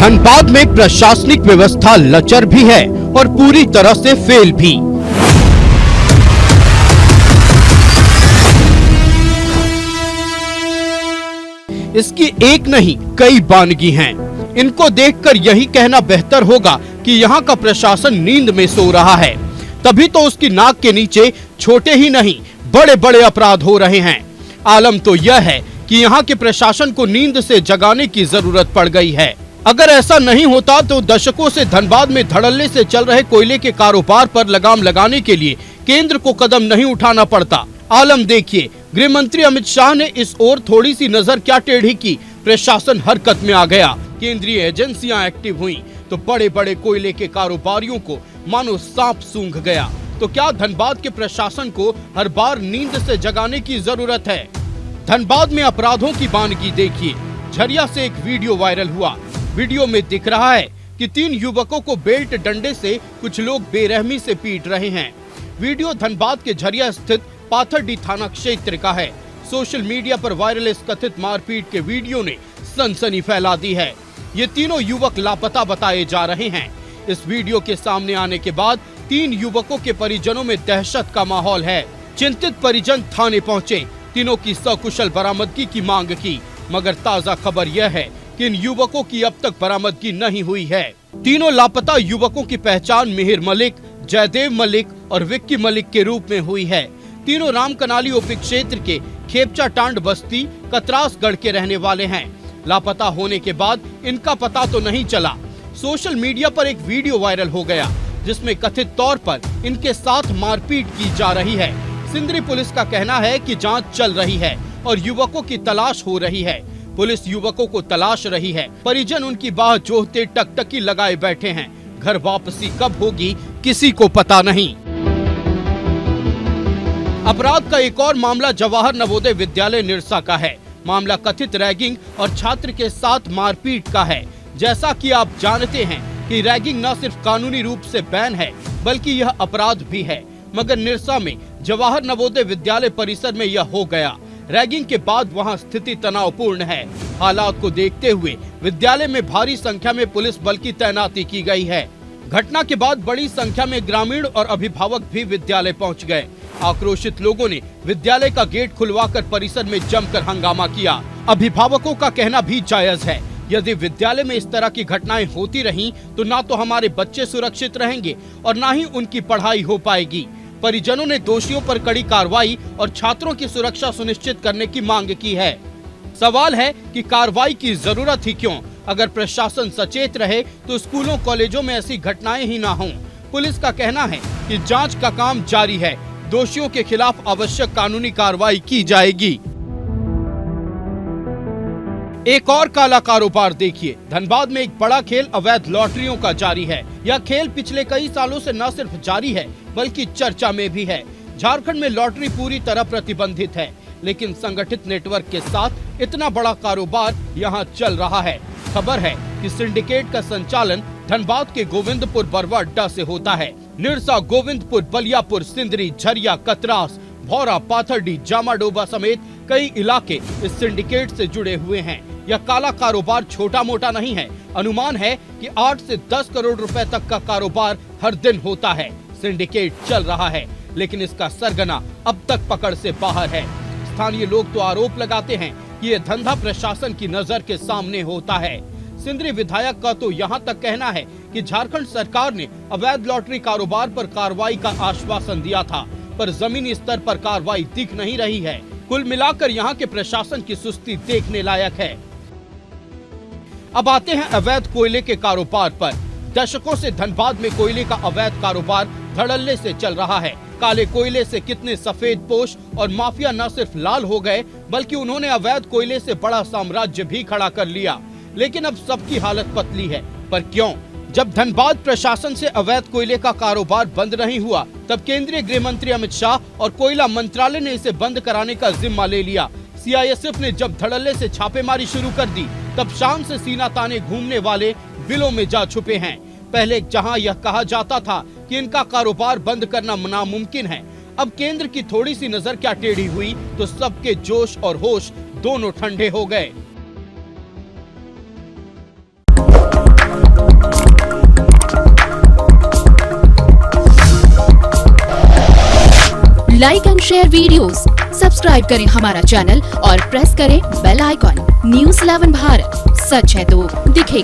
धनबाद में प्रशासनिक व्यवस्था लचर भी है और पूरी तरह से फेल भी। इसकी एक नहीं कई बानगी हैं। इनको देखकर यही कहना बेहतर होगा कि यहाँ का प्रशासन नींद में सो रहा है, तभी तो उसकी नाक के नीचे छोटे ही नहीं बड़े बड़े अपराध हो रहे हैं। आलम तो यह है कि यहाँ के प्रशासन को नींद से जगाने की जरूरत पड़ गई है। अगर ऐसा नहीं होता तो दशकों से धनबाद में धड़ल्ले से चल रहे कोयले के कारोबार पर लगाम लगाने के लिए केंद्र को कदम नहीं उठाना पड़ता। आलम देखिए, गृह मंत्री अमित शाह ने इस ओर थोड़ी सी नजर क्या टेढ़ी की, प्रशासन हरकत में आ गया। केंद्रीय एजेंसियां एक्टिव हुई तो बड़े बड़े कोयले के कारोबारियों को मानो सांप सूंघ गया। तो क्या धनबाद के प्रशासन को हर बार नींद से जगाने की जरूरत है? धनबाद में अपराधों की बानगी देखिए। झरिया से एक वीडियो वायरल हुआ। वीडियो में दिख रहा है कि 3 युवकों को बेल्ट डंडे से कुछ लोग बेरहमी से पीट रहे हैं। वीडियो धनबाद के झरिया स्थित पाथरडी थाना क्षेत्र का है। सोशल मीडिया पर वायरल इस कथित मारपीट के वीडियो ने सनसनी फैला दी है। ये तीनों युवक लापता बताए जा रहे हैं। इस वीडियो के सामने आने के बाद 3 युवकों के परिजनों में दहशत का माहौल है। चिंतित परिजन थाने पहुंचे, तीनों की सकुशल बरामदगी की मांग की, मगर ताजा खबर यह है कि इन युवकों की अब तक बरामदगी नहीं हुई है। तीनों लापता युवकों की पहचान मिहिर मलिक, जयदेव मलिक और विक्की मलिक के रूप में हुई है। तीनों रामकनाली ओपी क्षेत्र के खेपचा टांड बस्ती कतरासगढ़ के रहने वाले हैं। लापता होने के बाद इनका पता तो नहीं चला। सोशल मीडिया पर एक वीडियो वायरल हो गया जिसमें कथित तौर पर इनके साथ मारपीट की जा रही है। सिंदरी पुलिस का कहना है कि जांच चल रही है और युवकों की तलाश हो रही है। पुलिस युवकों को तलाश रही है। परिजन उनकी बाह जोहते टकटकी लगाए बैठे हैं। घर वापसी कब होगी किसी को पता नहीं। अपराध का एक और मामला जवाहर नवोदय विद्यालय निरसा का है। मामला कथित रैगिंग और छात्र के साथ मारपीट का है। जैसा कि आप जानते हैं कि रैगिंग न सिर्फ कानूनी रूप से बैन है बल्कि यह अपराध भी है, मगर निरसा में जवाहर नवोदय विद्यालय परिसर में यह हो गया। रैगिंग के बाद वहां स्थिति तनावपूर्ण है। हालात को देखते हुए विद्यालय में भारी संख्या में पुलिस बल की तैनाती की गई है। घटना के बाद बड़ी संख्या में ग्रामीण और अभिभावक भी विद्यालय पहुंच गए। आक्रोशित लोगों ने विद्यालय का गेट खुलवाकर परिसर में जमकर हंगामा किया। अभिभावकों का कहना भी जायज है, यदि विद्यालय में इस तरह की घटनाएं होती रहीं तो ना तो हमारे बच्चे सुरक्षित रहेंगे और ना ही उनकी पढ़ाई हो पाएगी। परिजनों ने दोषियों पर कड़ी कार्रवाई और छात्रों की सुरक्षा सुनिश्चित करने की मांग की है। सवाल है कि कार्रवाई की जरूरत ही क्यों? अगर प्रशासन सचेत रहे तो स्कूलों कॉलेजों में ऐसी घटनाएं ही ना हों। पुलिस का कहना है कि जांच का काम जारी है। दोषियों के खिलाफ आवश्यक कानूनी कार्रवाई की जाएगी। एक और काला कारोबार देखिए। धनबाद में एक बड़ा खेल अवैध लॉटरियों का जारी है। यह खेल पिछले कई सालों से न सिर्फ जारी है बल्कि चर्चा में भी है। झारखंड में लॉटरी पूरी तरह प्रतिबंधित है, लेकिन संगठित नेटवर्क के साथ इतना बड़ा कारोबार यहाँ चल रहा है। खबर है कि सिंडिकेट का संचालन धनबाद के गोविंदपुर बरवा अड्डा से होता है। निरसा, गोविंदपुर, बलियापुर, सिंदरी, झरिया, कतरास, भौरा, पाथरडी, जामाडोबा समेत कई इलाके इस सिंडिकेट से जुड़े हुए हैं। यह काला कारोबार छोटा मोटा नहीं है। अनुमान है कि 8 से 10 करोड़ रुपए तक का कारोबार हर दिन होता है। सिंडिकेट चल रहा है, लेकिन इसका सरगना अब तक पकड़ से बाहर है। स्थानीय लोग तो आरोप लगाते हैं कि यह धंधा प्रशासन की नजर के सामने होता है। सिंदरी विधायक का तो यहाँ तक कहना है कि झारखंड सरकार ने अवैध लॉटरी कारोबार पर कार्रवाई का आश्वासन दिया था, पर जमीनी स्तर पर कार्रवाई दिख नहीं रही है। कुल मिलाकर यहाँ के प्रशासन की सुस्ती देखने लायक है। अब आते हैं अवैध कोयले के कारोबार पर। दशकों से धनबाद में कोयले का अवैध कारोबार धड़ल्ले से चल रहा है। काले कोयले से कितने सफेद पोश और माफिया न सिर्फ लाल हो गए बल्कि उन्होंने अवैध कोयले से बड़ा साम्राज्य भी खड़ा कर लिया। लेकिन अब सबकी हालत पतली है। पर क्यों? जब धनबाद प्रशासन से अवैध कोयले का कारोबार बंद नहीं हुआ तब केंद्रीय गृह मंत्री अमित शाह और कोयला मंत्रालय ने इसे बंद कराने का जिम्मा ले लिया। सीआईएसएफ ने जब धड़ल्ले से छापेमारी शुरू कर दी तब शाम से सीना ताने घूमने वाले बिलों में जा छुपे हैं। पहले जहां यह कहा जाता था कि इनका कारोबार बंद करना नामुमकिन है, अब केंद्र की थोड़ी सी नजर क्या टेढ़ी हुई तो सबके जोश और होश दोनों ठंडे हो गए। Like and share videos, subscribe करें हमारा चैनल और प्रेस करें बेल आइकॉन। News 11 भारत, सच है तो दिखेगा।